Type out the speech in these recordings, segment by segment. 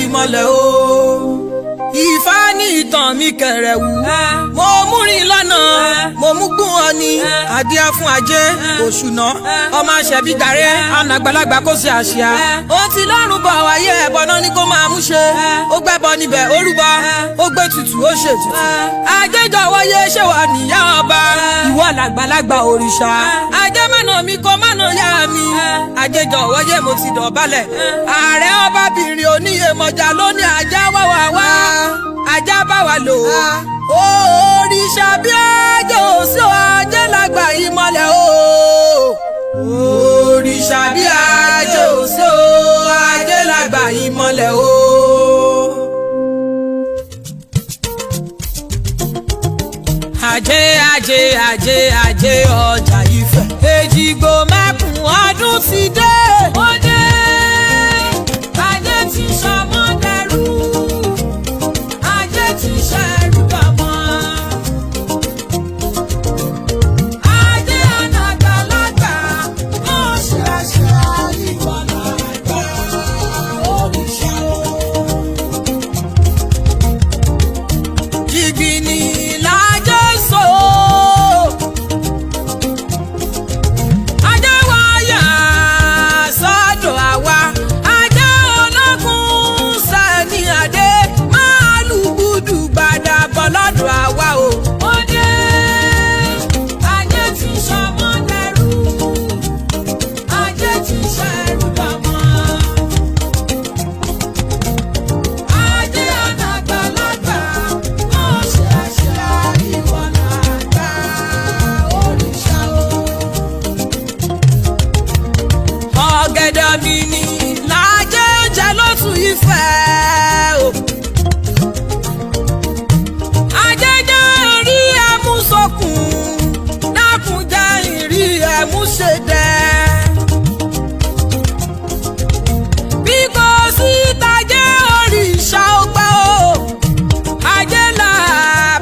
ìmọ̀lẹ̀ o. Ifá ní ìtàn mi kẹrẹ̀wù. Mo mú rìn lọ́nà, mo mú gún ọ ní. Adíá fún ajé, òṣùnà, ọmọ aṣẹ̀bí gàré, ànàgbàlagbà kó ṣe àṣìá. Ó ti lọ́rùn bọ̀ wáyé ẹ̀bọ náà ní kó máa mú ṣe. Ó gbẹ́bọ níbẹ̀, ó rúbọ, ó gbé tutù, ó ṣe tutù. Ajéjọ wáyé ṣé wà níyà ọba. Ìwọ làgbàlagbà òrìṣà. Ajé mọ̀nà mi kó mọ̀nà yá mi. Ajéjọ wáyé mo ti dọ̀bálẹ̀. Ààrẹ ọbabìnrin Oníyèmọ̀jà ló ní ajá wá wá wá. Ajá bá wa lò ó. Òrìṣà bí ajé òsì ajé lágbà ìmọ̀lẹ̀ o. Òrìṣà bí ajé òsì ajé lágbà ìmọ̀lẹ̀ o. Ajé ajé ajé ajé ọjà Ifẹ̀. Èjìgbò mẹ́kùn ọdún ti dé. Ó dé. Ajé ti ṣọmọ dẹrú. Ajé ti ṣẹrú bàmọ́. Ajé ànàgbàlagbà. Ó ṣe àṣà ìwọ̀nà àgbà òrìṣà o. Jìgbìnì lájọ́ so. Ajé wáyà sọ́dọ̀ àwa. Ajé ológun sẹ́ni adé. Máàlù gbùdù gbàdà bọ̀ lọ́dọ̀ àwa o. Ó dé. Ajé ti ṣọmọ dẹrú. Ajé ti ṣẹrú bàmọ́. Ajé ànàgbàlagbà. Ó ṣe àṣà ìwọ̀nà àgbà òrìṣà o. Ọ̀gẹ̀dẹ̀ mi ni lájẹ́ jẹ́ lótú Ifẹ̀ o. Ajé jẹ́ ìrí ẹmu sókun, dákun jẹ́ ìrí ẹmu ṣe dẹ́. Bí kò sí tajé òrìṣà ọgbà o, ajé là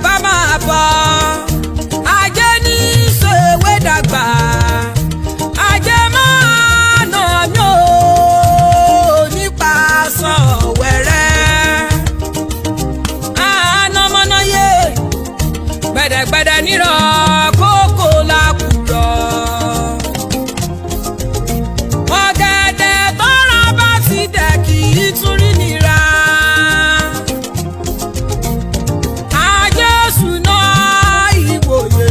bá máa bọ̀. Ajé ní ṣèwé dàgbà. Ajé máa nà mí o nípa sọ̀wẹ́rẹ́. Ànàmọ́náyé gbẹ̀dẹ̀gbẹ̀dẹ̀ nírọ̀ kókó làkùrọ̀. Ọ̀gẹ̀dẹ̀ tọ́ra bá ti dẹ̀ kì í tún rí nira. Ajé ṣùnà ìwòye.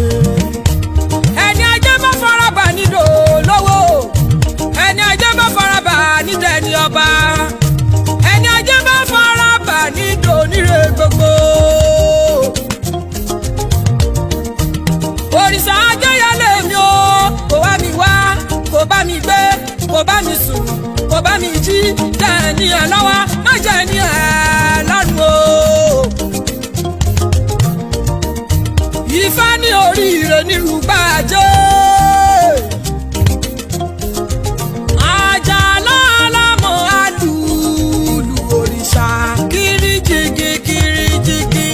Ẹni ajé bá farabà nídò lówó. Ẹni ajé bá farabà nídò ẹni ọba. Ẹni ajé bá farabà nídò níre gbogbo. Òrìṣà ajé yálé mi o. Kò wá mi wá, kò bá mi gbé, kò bá mi sùn, kò bá mi jí. Jẹ́ ẹni ẹ̀ lọ́wọ́, má jẹ́ ẹni ẹ̀ lọ́rùn o. Ifá ní oríire nílùú gbàjẹ́. Àjàlá alámọ̀ alùlù òrìṣà kìrìjìgì kìrìjìgì.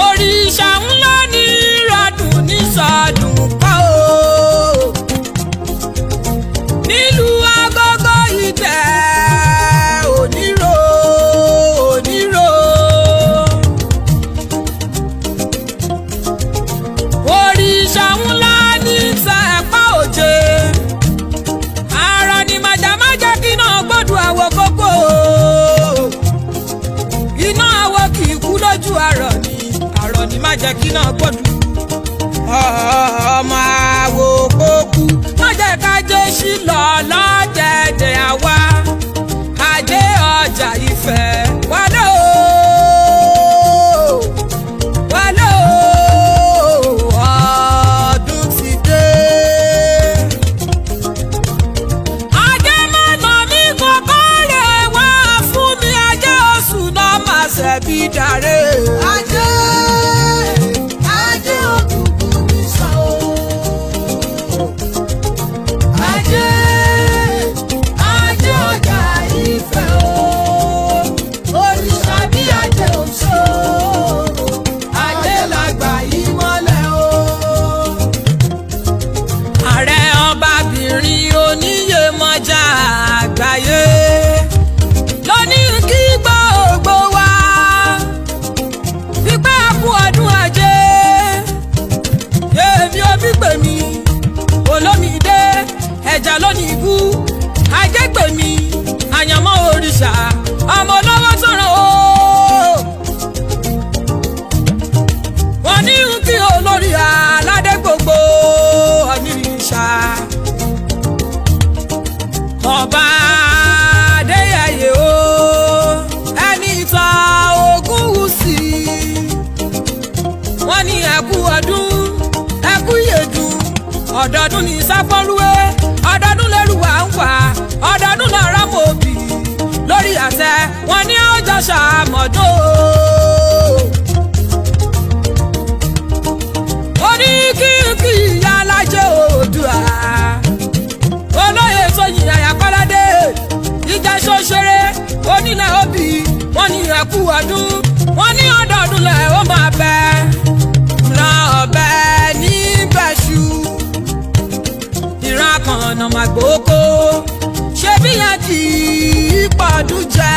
Òrìṣà ńlá ní ìrọ̀dùn ní sọ̀dùn kọ́ o. Nílùú Agogo Ìtẹ́ onírò onírò. Òrìṣà ńlá ní sẹ̀pá òjé. Àrọ̀ ni màjàmájà kí náà gbọ́dọ̀ àwọ̀ kókó. Iná àwọ̀ kì í kú lójú àrọ̀ ni má jẹ́ kí náà gbọ́dọ̀. Ọmọ àwò kókú má jẹ́ ká jẹ́ sí lọ lọ́dẹ̀dẹ̀ àwa. Ajé ọjà Ifẹ̀ wálé o. Wálé o. Ọdún ti dé. Ajé mọ̀nà mi kọ́kọ́ rè wá fún mi. Ajé oṣù náà máa ṣẹ̀bi dàré. Ajé òkùnkùn ní sọ o. Ajé ọjà Ifẹ̀ o. Òrìṣà bí ajé òṣò. Ajé lágbà ìmọ̀lẹ̀ o. Ààrẹ ọbabìnrin Oníyèmọ̀jà ọdọọdún ní sápọ́nrúwé ọdọọdún lẹ́rùwà ń wà ọdọọdún náà rámòbí lórí àtẹ wọn ní ọjọ́ ṣàmọ̀dún. orí kíkì ìyá alájẹ Oòduà olóyè Tóyìn Àyàkọ́ládé ìjà ṣoṣere onílẹ̀ òbí wọn ní ẹkú ọdún wọn ní ọdọọdún lẹ̀ ó máa bẹ ìran ọ̀bẹ níbẹ̀ṣu ìran kan náà máa gbóko ṣé bí yẹn kì í pọ̀dún jẹ.